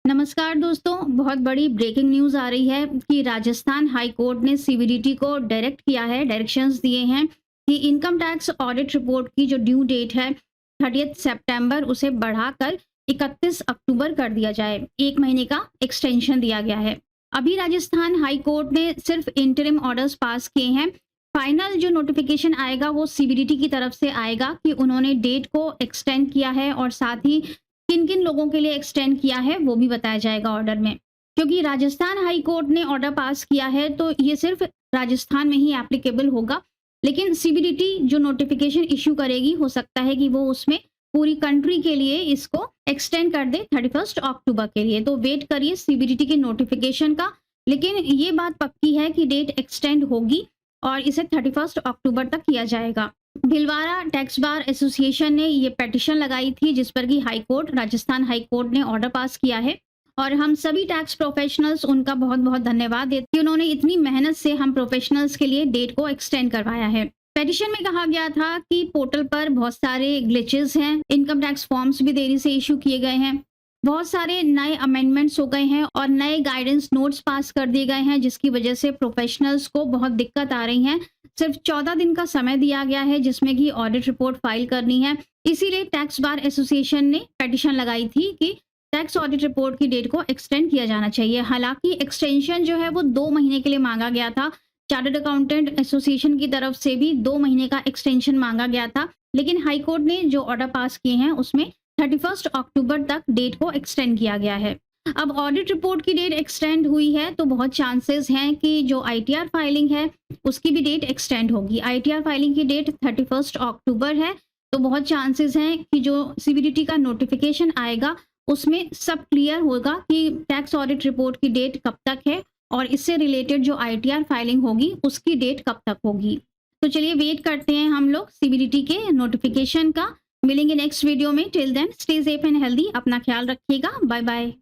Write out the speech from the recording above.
नमस्कार दोस्तों, बहुत बड़ी ब्रेकिंग न्यूज़ आ रही है कि राजस्थान हाई कोर्ट ने सीबीडीटी को डायरेक्शंस दिए हैं कि इनकम टैक्स ऑडिट रिपोर्ट की जो ड्यू डेट है 30 सितंबर उसे बढ़ाकर 31 अक्टूबर कर दिया जाए। 1 महीने का एक्सटेंशन दिया गया है। अभी राजस्थान हाई कोर्ट ने सिर्फ इंटरिम ऑर्डर्स पास किए हैं। फाइनल जो नोटिफिकेशन आएगा वो सीबीडीटी की तरफ से आएगा कि उन्होंने डेट को एक्सटेंड किया है और साथ ही किन-किन लोगों के लिए एक्सटेंड किया है वो भी बताया जाएगा ऑर्डर में। क्योंकि राजस्थान हाई कोर्ट ने ऑर्डर पास किया है तो ये सिर्फ राजस्थान में ही एप्लीकेबल होगा। लेकिन सीबीडीटी जो नोटिफिकेशन इश्यू करेगी हो सकता है कि वो उसमें पूरी कंट्री के लिए इसको एक्सटेंड कर दे 31 अक्टूबर के लिए। तो वेट करिए सीबीडीटी के नोटिफिकेशन का। लेकिन ये बात पक्की है कि डेट एक्सटेंड होगी और इसे 31 अक्टूबर तक किया जाएगा। भिलवाड़ा टैक्स बार एसोसिएशन ने ये पिटीशन लगाई थी जिस पर कि राजस्थान हाई कोर्ट ने ऑर्डर पास किया है और हम सभी टैक्स प्रोफेशनल्स उनका बहुत-बहुत धन्यवाद देते हैं कि उन्होंने इतनी मेहनत से हम प्रोफेशनल्स के लिए डेट को एक्सटेंड करवाया है। पिटीशन में कहा गया था कि पोर्टल पर बहुत सारे ग्लिचेस हैं, इनकम टैक्स फॉर्म्स भी देरी से इश्यू किए गए हैं, बहुत सारे नए अमेंडमेंट्स हो गए हैं और नए गाइडेंस नोट्स पास कर दिए गए हैं जिसकी वजह से प्रोफेशनल्स को बहुत दिक्कत आ रही है। सिर्फ 14 दिन का समय दिया गया है जिसमें कि ऑडिट रिपोर्ट फाइल करनी है। इसीलिए टैक्स बार एसोसिएशन ने पिटीशन लगाई थी कि टैक्स ऑडिट रिपोर्ट की डेट को एक्सटेंड किया जाना चाहिए। हालांकि एक्सटेंशन जो है वो 2 महीने के लिए मांगा गया था। चार्टर्ड अकाउंटेंट एसोसिएशन की तरफ से भी 2 महीने का एक्सटेंशन मांगा गया था। लेकिन हाई कोर्ट ने जो ऑर्डर पास किए हैं उसमें 31 अक्टूबर तक डेट को एक्सटेंड किया गया है। अब ऑडिट रिपोर्ट की डेट एक्सटेंड हुई है तो बहुत चांसेस हैं कि जो आईटीआर फाइलिंग है उसकी भी डेट एक्सटेंड होगी। आईटीआर फाइलिंग की डेट 31 अक्टूबर है तो बहुत चांसेस हैं कि जो सीबीडीटी का नोटिफिकेशन आएगा उसमें सब क्लियर होगा कि टैक्स ऑडिट रिपोर्ट की डेट कब तक है और इससे रिलेटेड जो आईटीआर फाइलिंग होगी उसकी डेट कब तक होगी। तो चलिए वेट करते हैं हम लोग सीबीडीटी के नोटिफिकेशन का। मिलेंगे नेक्स्ट वीडियो में। Till then stay safe and healthy. अपना ख्याल रखिएगा। Bye bye.